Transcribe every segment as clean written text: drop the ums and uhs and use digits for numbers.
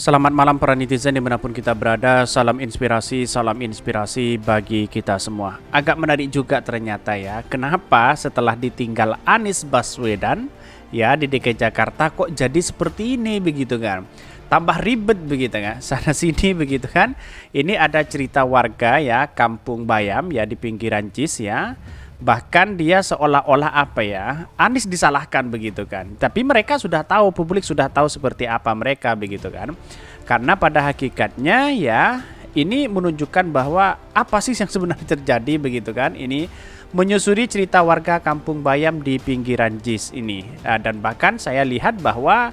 Selamat malam para netizen dimanapun kita berada. Salam inspirasi bagi kita semua. Agak menarik juga ternyata ya, kenapa setelah ditinggal Anies Baswedan ya di DKI Jakarta kok jadi seperti ini begitu kan. Tambah ribet begitu kan, sana sini begitu kan. Ini ada cerita warga ya, Kampung Bayam ya di pinggiran JIS ya. Bahkan dia seolah-olah apa ya, Anies disalahkan begitu kan. Tapi mereka sudah tahu, publik sudah tahu seperti apa mereka begitu kan. Karena pada hakikatnya ya ini menunjukkan bahwa apa sih yang sebenarnya terjadi begitu kan. Ini menyusuri cerita warga Kampung Bayam di pinggiran JIS ini. Dan bahkan saya lihat bahwa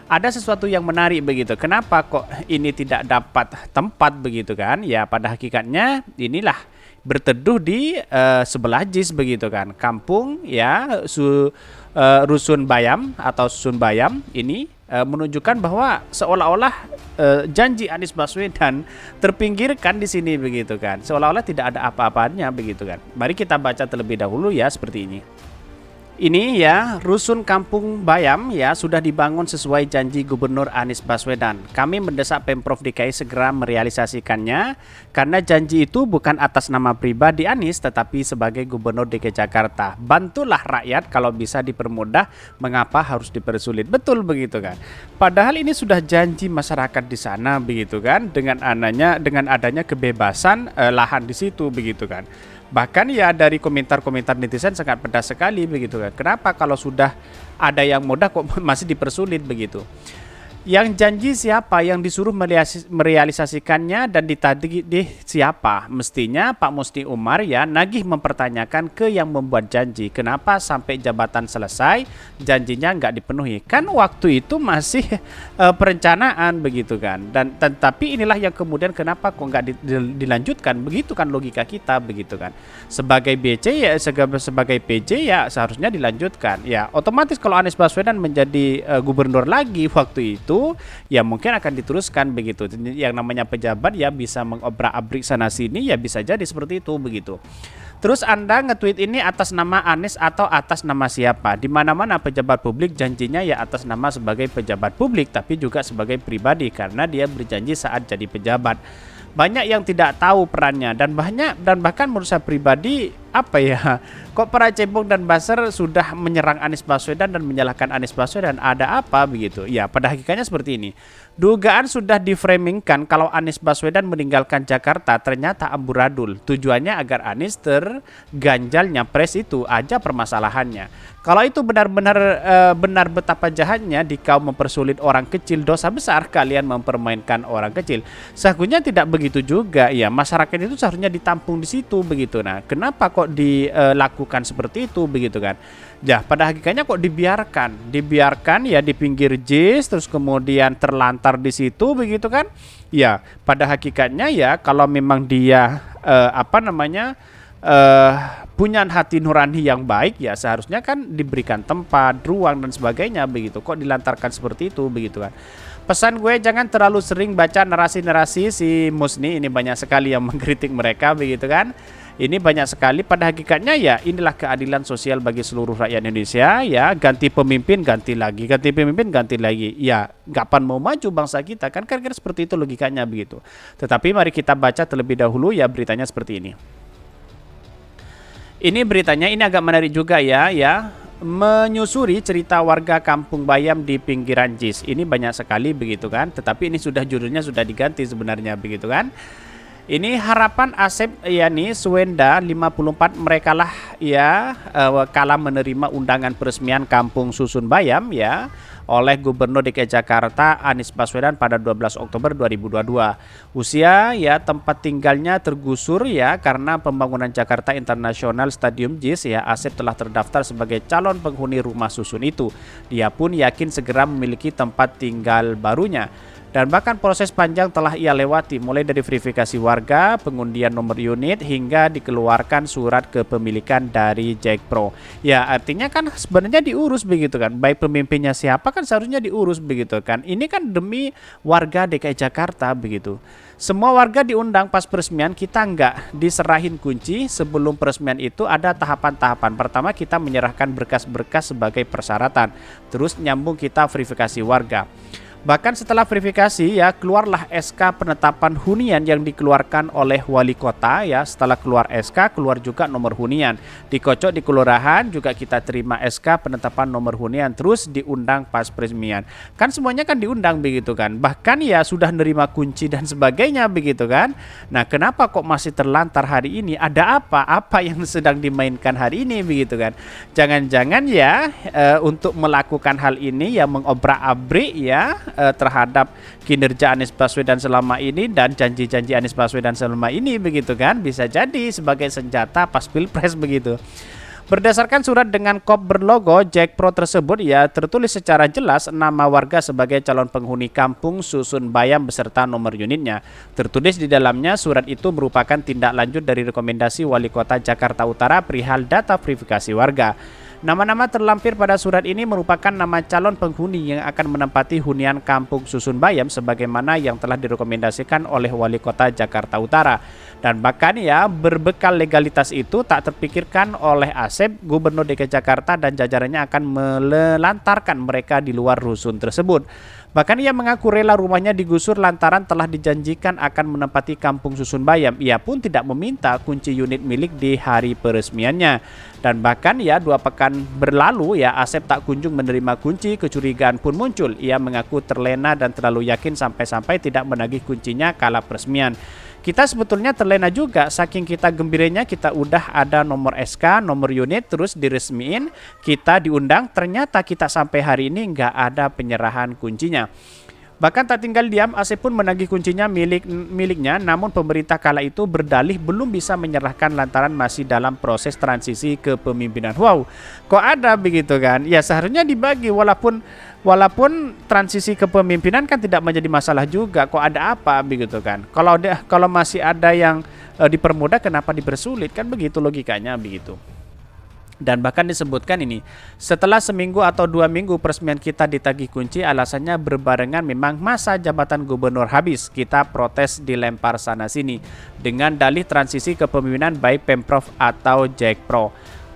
ada sesuatu yang menarik begitu. Kenapa kok ini tidak dapat tempat begitu kan? Ya pada hakikatnya inilah berteduh di sebelah JIS begitu kan, kampung ya Rusun Bayam atau Susun Bayam ini menunjukkan bahwa seolah-olah janji Anies Baswedan terpinggirkan di sini begitu kan, seolah-olah tidak ada apa-apanya begitu kan. Mari kita baca terlebih dahulu ya seperti ini. Ini ya, Rusun Kampung Bayam ya sudah dibangun sesuai janji Gubernur Anies Baswedan. Kami mendesak Pemprov DKI segera merealisasikannya karena janji itu bukan atas nama pribadi Anies tetapi sebagai Gubernur DKI Jakarta. Bantulah rakyat kalau bisa dipermudah, mengapa harus dipersulit? Betul begitu kan. Padahal ini sudah janji masyarakat di sana begitu kan, dengan adanya kebebasan lahan di situ begitu kan. Bahkan ya dari komentar-komentar netizen sangat pedas sekali begitu kan. Kenapa kalau sudah ada yang mudah kok masih dipersulit begitu? Yang janji siapa, yang disuruh merealisasikannya dan ditagih siapa? Mestinya Pak Musni Umar ya nagih mempertanyakan ke yang membuat janji. Kenapa sampai jabatan selesai janjinya nggak dipenuhi? Kan waktu itu masih perencanaan begitu kan. Dan tapi inilah yang kemudian kenapa kok nggak dilanjutkan? Begitu kan logika kita begitu kan. Sebagai BC ya sebagai PJ ya seharusnya dilanjutkan. Ya otomatis kalau Anies Baswedan menjadi gubernur lagi waktu itu ya mungkin akan diteruskan begitu. Yang namanya pejabat ya bisa mengobrak-abrik sana sini ya bisa jadi seperti itu begitu. Terus Anda nge-tweet ini atas nama Anies atau atas nama siapa? Di mana-mana pejabat publik janjinya ya atas nama sebagai pejabat publik tapi juga sebagai pribadi karena dia berjanji saat jadi pejabat. Banyak yang tidak tahu perannya dan bahkan menurut saya pribadi apa ya, kok para cebong dan buzzer sudah menyerang Anies Baswedan dan menyalahkan Anies Baswedan, ada apa begitu? Ya pada hakikatnya seperti ini. Dugaan sudah diframingkan kalau Anies Baswedan meninggalkan Jakarta ternyata amburadul. Tujuannya agar Anies terganjal nyapres itu aja permasalahannya. Kalau itu benar betapa jahatnya di kaum mempersulit orang kecil, dosa besar kalian mempermainkan orang kecil. Seharusnya tidak begitu juga ya, masyarakat itu seharusnya ditampung di situ begitu. Nah, kenapa kok dilakukan seperti itu begitu kan? Ya, pada hakikatnya kok dibiarkan ya di pinggir JIS terus kemudian terlantar di situ begitu kan? Ya, pada hakikatnya ya kalau memang dia punya hati nurani yang baik ya seharusnya kan diberikan tempat, ruang dan sebagainya begitu. Kok dilantarkan seperti itu begitu kan? Pesan gue jangan terlalu sering baca narasi-narasi si Musni, ini banyak sekali yang mengkritik mereka begitu kan. Ini banyak sekali, pada hakikatnya ya inilah keadilan sosial bagi seluruh rakyat Indonesia ya, ganti pemimpin ganti lagi ya, kapan mau maju bangsa kita kan kira-kira seperti itu logikanya begitu. Tetapi mari kita baca terlebih dahulu ya beritanya seperti ini. Ini beritanya ini agak menarik juga ya, menyusuri cerita warga Kampung Bayam di pinggiran JIS. Ini banyak sekali begitu kan, tetapi ini judulnya sudah diganti sebenarnya begitu kan. Ini harapan Asep Yani Suwenda 54 mereka lah ya kala menerima undangan peresmian Kampung Susun Bayam ya oleh Gubernur DKI Jakarta Anies Baswedan pada 12 Oktober 2022. Usia ya tempat tinggalnya tergusur ya karena pembangunan Jakarta International Stadium JIS ya. Asep telah terdaftar sebagai calon penghuni rumah susun itu. Dia pun yakin segera memiliki tempat tinggal barunya. Dan bahkan proses panjang telah ia lewati mulai dari verifikasi warga, pengundian nomor unit hingga dikeluarkan surat kepemilikan dari Jakpro. Ya artinya kan sebenarnya diurus begitu kan, baik pemimpinnya siapa kan seharusnya diurus begitu kan. Ini kan demi warga DKI Jakarta begitu. Semua warga diundang pas peresmian, kita nggak diserahin kunci. Sebelum peresmian itu ada tahapan-tahapan. Pertama kita menyerahkan berkas-berkas sebagai persyaratan. Terus nyambung kita verifikasi warga. Bahkan setelah verifikasi ya keluarlah SK penetapan hunian yang dikeluarkan oleh wali kota ya. Setelah keluar SK keluar juga nomor hunian. Dikocok di kelurahan juga kita terima SK penetapan nomor hunian, terus diundang pas peresmian. Kan semuanya kan diundang begitu kan. Bahkan ya sudah nerima kunci dan sebagainya begitu kan. Nah, kenapa kok masih terlantar hari ini? Ada apa? Apa yang sedang dimainkan hari ini begitu kan? Jangan-jangan ya untuk melakukan hal ini ya mengobrak-abrik ya terhadap kinerja Anies Baswedan selama ini dan janji-janji Anies Baswedan selama ini begitu kan, bisa jadi sebagai senjata pas Pilpres begitu. Berdasarkan surat dengan kop berlogo Jack Pro tersebut ya tertulis secara jelas nama warga sebagai calon penghuni kampung Susun Bayam beserta nomor unitnya. Tertulis di dalamnya surat itu merupakan tindak lanjut dari rekomendasi Wali Kota Jakarta Utara perihal data verifikasi warga. Nama-nama terlampir pada surat ini merupakan nama calon penghuni yang akan menempati hunian kampung Susun Bayam sebagaimana yang telah direkomendasikan oleh Wali Kota Jakarta Utara. Dan bahkan ya berbekal legalitas itu tak terpikirkan oleh Asep, Gubernur DKI Jakarta dan jajarannya akan melantarkan mereka di luar rusun tersebut. Bahkan ia mengaku rela rumahnya digusur lantaran telah dijanjikan akan menempati kampung Susun Bayam. Ia pun tidak meminta kunci unit milik di hari peresmiannya. Dan bahkan ya 2 pekan berlalu ya Asep tak kunjung menerima kunci, kecurigaan pun muncul. Ia mengaku terlena dan terlalu yakin sampai-sampai tidak menagih kuncinya kala peresmian. Kita sebetulnya terlena juga, saking kita gembiranya kita udah ada nomor SK, nomor unit, terus diresmiin, kita diundang, ternyata kita sampai hari ini nggak ada penyerahan kuncinya. Bahkan tak tinggal diam, Asep pun menagih kuncinya miliknya, namun pemerintah kala itu berdalih belum bisa menyerahkan lantaran masih dalam proses transisi kepemimpinan. Wow, kok ada begitu kan? Ya seharusnya dibagi walaupun transisi kepemimpinan kan tidak menjadi masalah juga. Kok ada apa begitu kan? Kalau masih ada yang dipermudah, kenapa dipersulit? Kan begitu logikanya begitu. Dan bahkan disebutkan ini, setelah seminggu atau 2 minggu peresmian kita ditagih kunci, alasannya berbarengan memang masa jabatan gubernur habis. Kita protes dilempar sana sini dengan dalih transisi kepemimpinan baik Pemprov atau Jack Pro.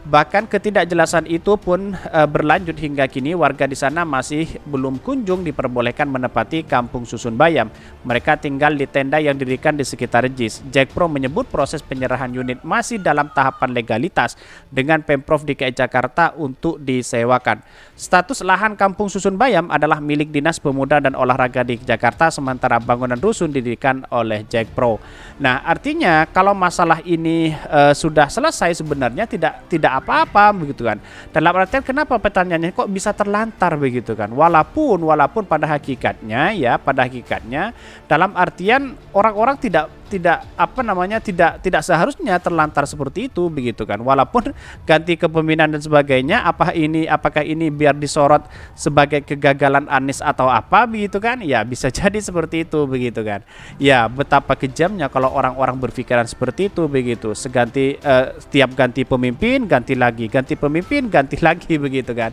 Bahkan ketidakjelasan itu pun berlanjut hingga kini warga di sana masih belum kunjung diperbolehkan menempati kampung Susun Bayam. Mereka tinggal di tenda yang didirikan di sekitar JIS. Jack Pro menyebut proses penyerahan unit masih dalam tahapan legalitas dengan Pemprov DKI Jakarta untuk disewakan. Status lahan kampung Susun Bayam adalah milik Dinas Pemuda dan Olahraga di Jakarta, sementara bangunan rusun didirikan oleh Jack Pro. Nah, artinya kalau masalah ini sudah selesai sebenarnya tidak apa-apa begitu kan. Dalam artian kenapa pertanyaannya kok bisa terlantar begitu kan? Walaupun pada hakikatnya dalam artian orang-orang tidak seharusnya terlantar seperti itu begitu kan. Walaupun ganti kepemimpinan dan sebagainya, apakah ini biar disorot sebagai kegagalan Anies atau apa begitu kan? Ya bisa jadi seperti itu begitu kan. Ya betapa kejamnya kalau orang-orang berpikiran seperti itu begitu. Setiap ganti pemimpin ganti pemimpin ganti lagi begitu kan.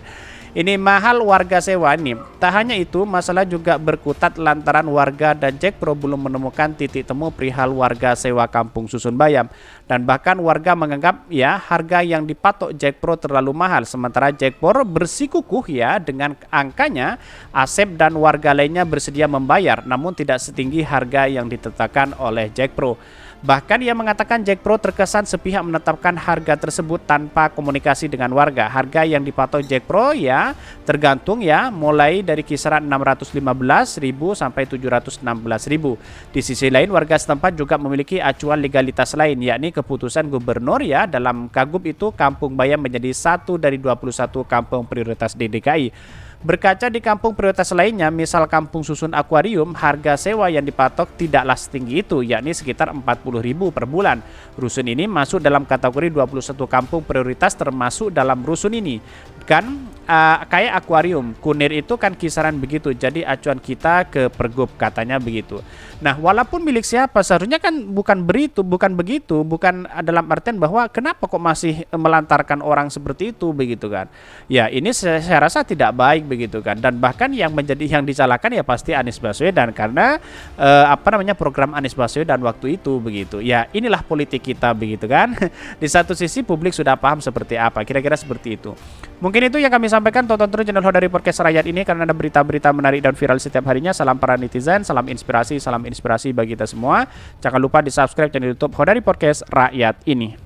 Ini mahal warga sewa nih. Tak hanya itu, masalah juga berkutat lantaran warga dan Jack Pro belum menemukan titik temu perihal warga sewa kampung Susun Bayam. Dan bahkan warga menganggap ya harga yang dipatok Jack Pro terlalu mahal. Sementara Jack Pro bersikukuh ya dengan angkanya, Asep dan warga lainnya bersedia membayar namun tidak setinggi harga yang ditetapkan oleh Jack Pro. Bahkan ia mengatakan Jack Pro terkesan sepihak menetapkan harga tersebut tanpa komunikasi dengan warga. Harga yang dipatok Jack Pro ya tergantung ya mulai dari kisaran 615.000 sampai 716.000. Di sisi lain warga setempat juga memiliki acuan legalitas lain, yakni keputusan gubernur ya dalam Kagub itu Kampung Bayam menjadi satu dari 21 kampung prioritas di DKI. Berkaca di kampung prioritas lainnya, misal kampung Susun Akuarium, harga sewa yang dipatok tidaklah setinggi itu, yakni sekitar 40.000 per bulan. Rusun ini masuk dalam kategori 21 kampung prioritas termasuk dalam rusun ini. Kan kayak akuarium, Kunir itu kan kisaran begitu, jadi acuan kita ke Pergub katanya begitu. Nah, walaupun milik siapa, seharusnya kan bukan begitu, bukan dalam artian bahwa kenapa kok masih melantarkan orang seperti itu begitu kan. Ya, ini saya rasa tidak baik begitu kan. Dan bahkan yang disalahkan ya pasti Anies Baswedan karena program Anies Baswedan waktu itu begitu. Ya inilah politik kita begitu kan. Di satu sisi publik sudah paham seperti apa, kira-kira seperti itu. Mungkin itu yang kami sampaikan. Tonton terus channel Hodari Podcast Rakyat ini karena ada berita-berita menarik dan viral setiap harinya. Salam para netizen, salam inspirasi bagi kita semua. Jangan lupa di subscribe channel YouTube Hodari Podcast Rakyat ini.